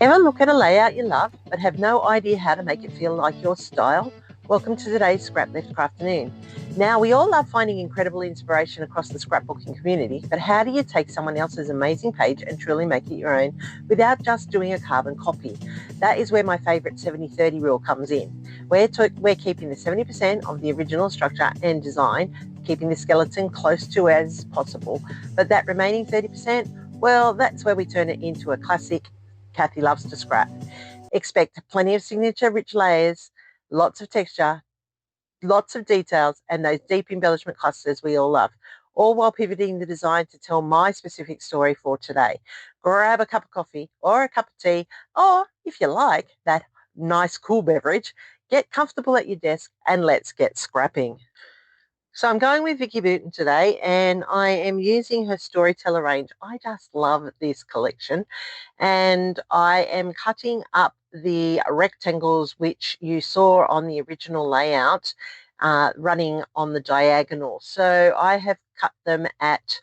Ever look at a layout you love but have no idea how to make it feel like your style? Welcome to today's Scraplift Crafternoon. Now, we all love finding incredible inspiration across the scrapbooking community, but how do you take someone else's amazing page and truly make it your own without just doing a carbon copy? That is where my favourite 70-30 rule comes in. We're keeping the 70% of the original structure and design, keeping the skeleton close to as possible, but that remaining 30%, well, that's where we turn it into a classic Kathy loves to scrap. Expect plenty of signature rich layers, lots of texture, lots of details, and those deep embellishment clusters we all love, all while pivoting the design to tell my specific story for today. Grab a cup of coffee or a cup of tea, or if you like, that nice cool beverage, get comfortable at your desk and let's get scrapping. So I'm going with Vicky Booten today, and I am using her Storyteller range. I just love this collection, and I am cutting up the rectangles which you saw on the original layout, running on the diagonal. So I have cut them at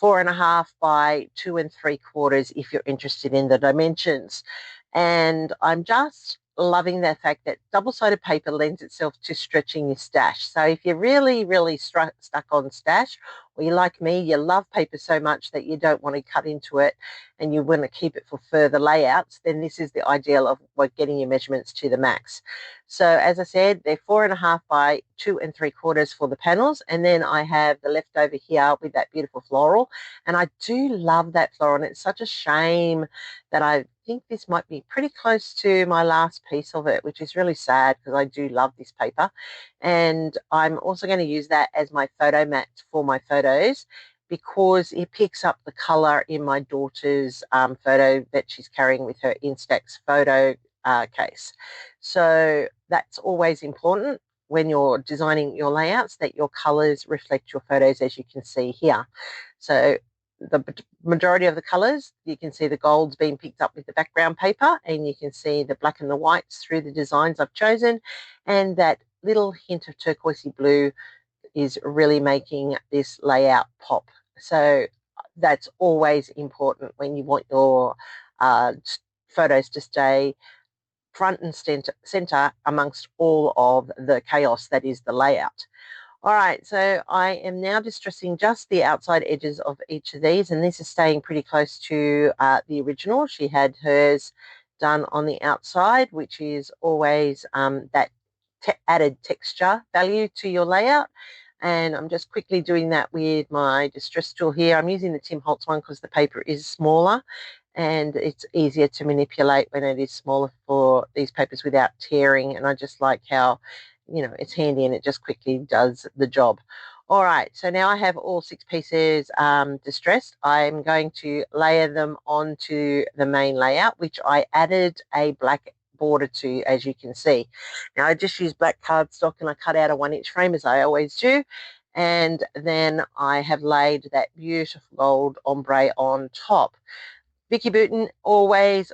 4.5 by 2 3/4 if you're interested in the dimensions. And I'm just loving the fact that double-sided paper lends itself to stretching your stash. So if you're really, really stuck on stash, or you're like me, you love paper so much that you don't want to cut into it and you want to keep it for further layouts, then this is the ideal of getting your measurements to the max. So as I said, they're 4.5 by 2 3/4 for the panels, and then I have the leftover here with that beautiful floral, and I do love that floral, and it's such a shame that I think this might be pretty close to my last piece of it, which is really sad because I do love this paper. And I'm also going to use that as my photo mat for my photos because it picks up the colour in my daughter's photo that she's carrying with her Instax photo case. So that's always important when you're designing your layouts, that your colours reflect your photos, as you can see here. So the majority of the colours, you can see the golds being picked up with the background paper, and you can see the black and the whites through the designs I've chosen, and that little hint of turquoisey blue is really making this layout pop. So that's always important when you want your photos to stay front and center amongst all of the chaos that is the layout. All right, so I am now distressing just the outside edges of each of these, and this is staying pretty close to the original. She had hers done on the outside, which is always that added texture value to your layout. And I'm just quickly doing that with my distress tool here. I'm using the Tim Holtz one because the paper is smaller and it's easier to manipulate when it is smaller for these papers without tearing. And I just like how, it's handy and it just quickly does the job. All right, so now I have all 6 pieces distressed. I'm going to layer them onto the main layout, which I added a black border to, as you can see. Now I just used black cardstock and I cut out a 1-inch frame as I always do. And then I have laid that beautiful gold ombre on top. Vicky Booten, always,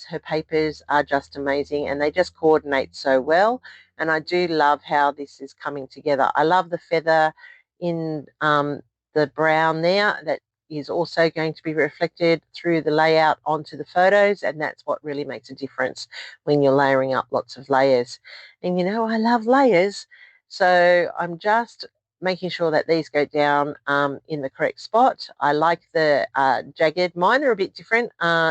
her papers are just amazing and they just coordinate so well. And I do love how this is coming together. I love the feather in the brown there that is also going to be reflected through the layout onto the photos, and that's what really makes a difference when you're layering up lots of layers. And I love layers, so I'm just making sure that these go down in the correct spot. I like the jagged. Mine are a bit different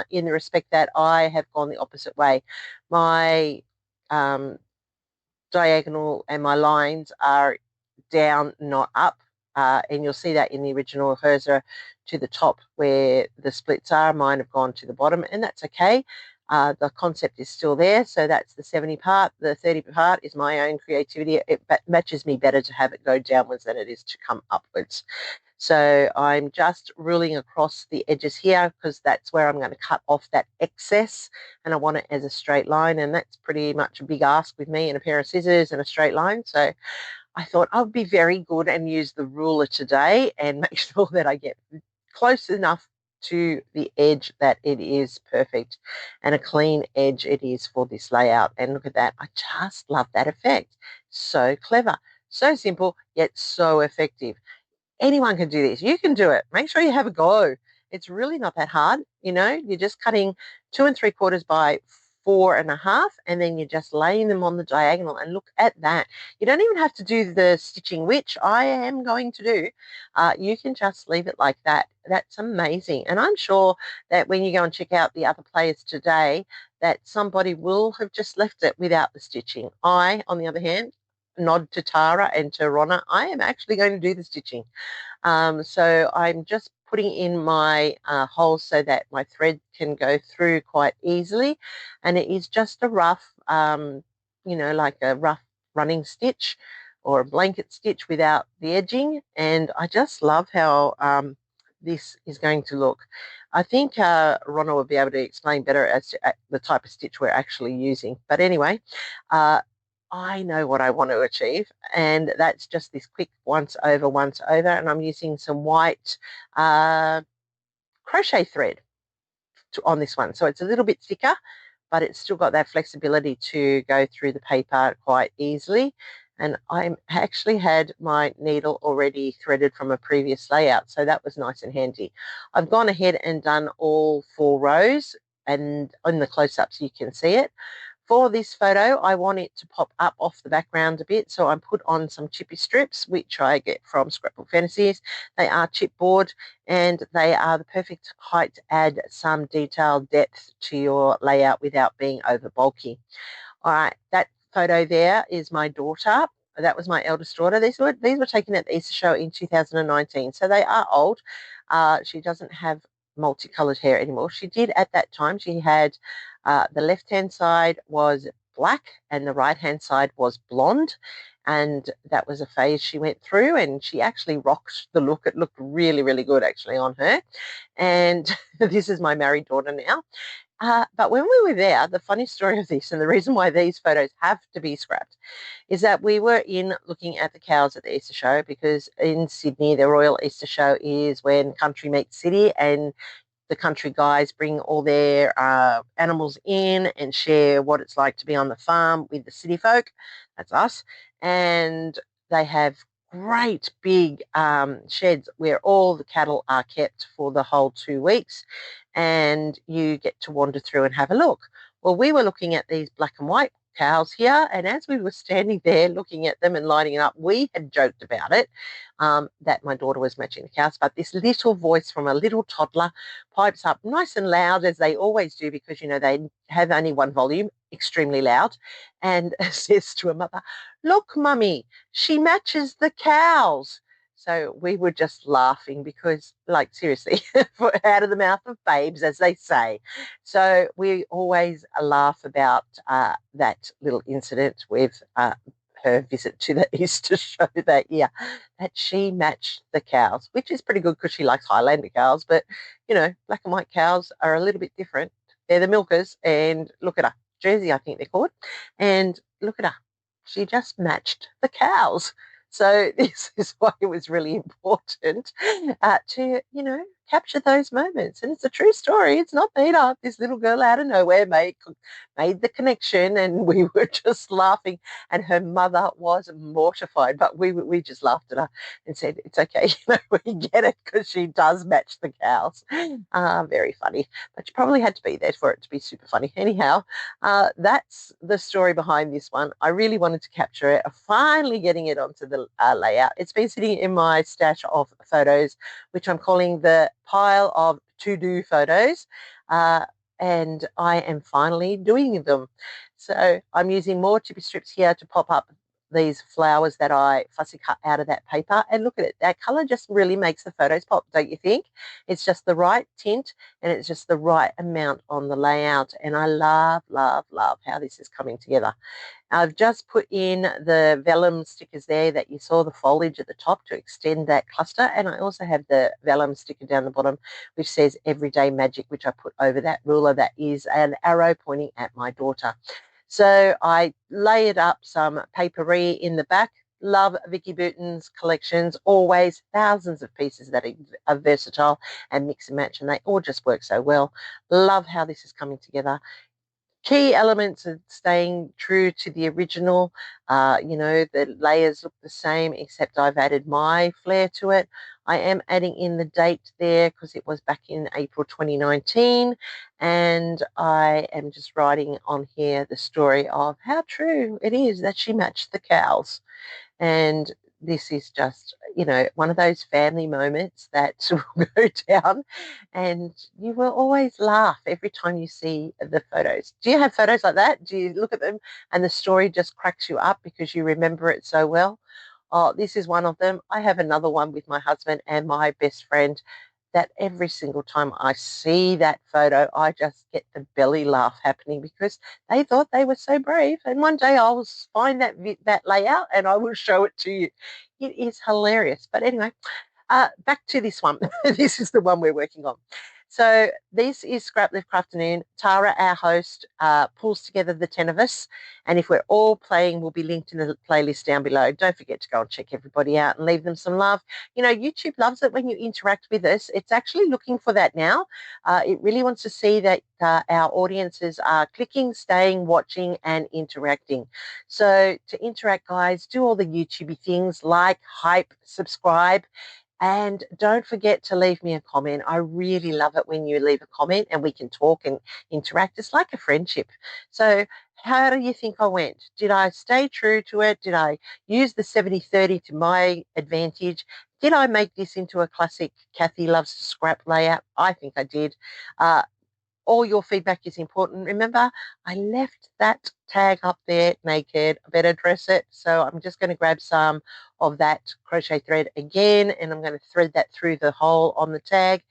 in the respect that I have gone the opposite way. My diagonal and my lines are down, not up. And you'll see that in the original. Hers are to the top where the splits are. Mine have gone to the bottom, and that's okay. The concept is still there, so that's the 70 part. The 30 part is my own creativity. It matches me better to have it go downwards than it is to come upwards. So I'm just ruling across the edges here because that's where I'm going to cut off that excess, and I want it as a straight line, and that's pretty much a big ask with me and a pair of scissors and a straight line. So I thought I would be very good and use the ruler today and make sure that I get close enough to the edge that it is perfect, and a clean edge it is for this layout. And look at that. I just love that effect. So clever, so simple, yet so effective. Anyone can do this. You can do it. Make sure you have a go It's really not that hard. You're just cutting 2 3/4 by 4 1/2, and then you're just laying them on the diagonal, and look at that. You don't even have to do the stitching, which I am going to do. You can just leave it like that. That's amazing. And I'm sure that when you go and check out the other players today, that somebody will have just left it without the stitching. I, on the other hand, nod to Tara and to Ronna, I am actually going to do the stitching. So I'm just putting in my holes so that my thread can go through quite easily. And it is just a rough, like a rough running stitch or a blanket stitch without the edging. And I just love how this is going to look. I think Ronna will be able to explain better as to the type of stitch we're actually using. But anyway, I know what I want to achieve, and that's just this quick once over, and I'm using some white crochet thread on this one. So it's a little bit thicker, but it's still got that flexibility to go through the paper quite easily. And I actually had my needle already threaded from a previous layout, so that was nice and handy. I've gone ahead and done all 4 rows, and on the close-ups you can see it. For this photo, I want it to pop up off the background a bit, so I put on some chippy strips, which I get from Scrapbook Fantasies. They are chipboard, and they are the perfect height to add some detailed depth to your layout without being over bulky. All right, that photo there is my daughter. That was my eldest daughter. These were taken at the Easter show in 2019, so they are old. She doesn't have multicolored hair anymore. She did at that time. She had the left-hand side was black and the right-hand side was blonde, and that was a phase she went through, and she actually rocked the look. It looked really, really good actually on her. And this is my married daughter now. But when we were there, the funny story of this, and the reason why these photos have to be scrapped, is that we were in looking at the cows at the Easter show, because in Sydney, the Royal Easter Show is when country meets city, and the country guys bring all their animals in and share what it's like to be on the farm with the city folk. That's us. And they have great big sheds where all the cattle are kept for the whole 2 weeks, and you get to wander through and have a look. Well, we were looking at these black and white cows here, and as we were standing there looking at them and lining it up, we had joked about it, that my daughter was matching the cows, but this little voice from a little toddler pipes up nice and loud, as they always do, because they have only one volume, extremely loud, and says to her mother, "Look, mummy, she matches the cows." So we were just laughing because, like, seriously, out of the mouth of babes, as they say. So we always laugh about that little incident with her visit to the Easter show that year, that she matched the cows, which is pretty good because she likes Highlander cows. But, black and white cows are a little bit different. They're the milkers, and look at her. Jersey, I think they're called. And look at her. She just matched the cows. So this is why it was really important to, capture those moments. And it's a true story. It's not made up. This little girl out of nowhere made the connection, and we were just laughing. And her mother was mortified, but we just laughed at her and said, "It's okay, we get it, because she does match the cows." Very funny. But you probably had to be there for it to be super funny. Anyhow, that's the story behind this one. I really wanted to capture it. Finally getting it onto the layout. It's been sitting in my stash of photos, which I'm calling the pile of to-do photos. And I am finally doing them. So I'm using more chippy strips here to pop up these flowers that I fussy cut out of that paper. And look at it. That colour just really makes the photos pop, don't you think? It's just the right tint, and it's just the right amount on the layout. And I love, love, love how this is coming together. I've just put in the vellum stickers there that you saw, the foliage at the top, to extend that cluster. And I also have the vellum sticker down the bottom, which says Everyday Magic, which I put over that ruler that is an arrow pointing at my daughter. So I layered up some papery in the back. Love Vicky Bouton's collections, always thousands of pieces that are versatile and mix and match, and they all just work so well. Love how this is coming together. Key elements are staying true to the original. The layers look the same, except I've added my flair to it. I am adding in the date there because it was back in April 2019, and I am just writing on here the story of how true it is that she matched the cows. And this is just, one of those family moments that will go down, and you will always laugh every time you see the photos. Do you have photos like that? Do you look at them and the story just cracks you up because you remember it so well? Oh, this is one of them. I have another one with my husband and my best friend that every single time I see that photo, I just get the belly laugh happening because they thought they were so brave. And one day I will find that layout and I will show it to you. It is hilarious. But anyway, back to this one. This is the one we're working on. So this is Scraplift Crafternoon. Tara, our host, pulls together the 10 of us. And if we're all playing, we'll be linked in the playlist down below. Don't forget to go and check everybody out and leave them some love. YouTube loves it when you interact with us. It's actually looking for that now. It really wants to see that our audiences are clicking, staying, watching, and interacting. So to interact, guys, do all the YouTubey things like hype, subscribe, and don't forget to leave me a comment. I really love it when you leave a comment and we can talk and interact. It's like a friendship. So how do you think I went? Did I stay true to it? Did I use the 70-30 to my advantage? Did I make this into a classic Kathy Loves to Scrap layout? I think I did. All your feedback is important. Remember, I left that tag up there naked. I better dress it. So I'm just going to grab some of that crochet thread again, and I'm going to thread that through the hole on the tag.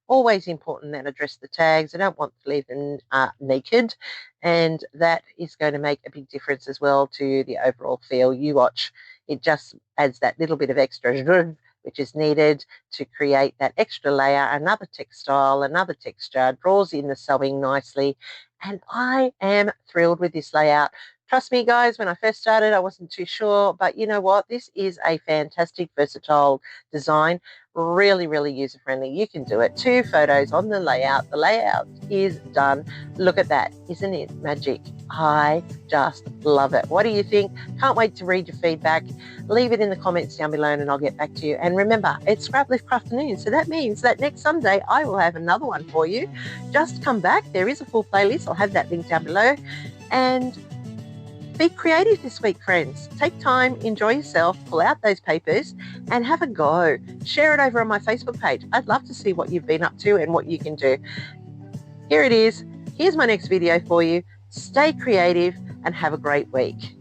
Always important that I dress the tags. I don't want to leave them naked, and that is going to make a big difference as well to the overall feel. You watch. It just adds that little bit of extra which is needed to create that extra layer, another textile, another texture, draws in the sewing nicely. And I am thrilled with this layout. Trust me, guys, when I first started, I wasn't too sure, but you know what? This is a fantastic, versatile design. Really, really user-friendly. You can do it. 2 photos on the layout. The layout is done. Look at that. Isn't it magic? I just love it. What do you think? Can't wait to read your feedback. Leave it in the comments down below and I'll get back to you. And remember, it's Scraplift Crafternoon, so that means that next Sunday I will have another one for you. Just come back. There is a full playlist. I'll have that link down below. And be creative this week, friends. Take time, enjoy yourself, pull out those papers and have a go. Share it over on my Facebook page. I'd love to see what you've been up to and what you can do. Here it is. Here's my next video for you. Stay creative and have a great week.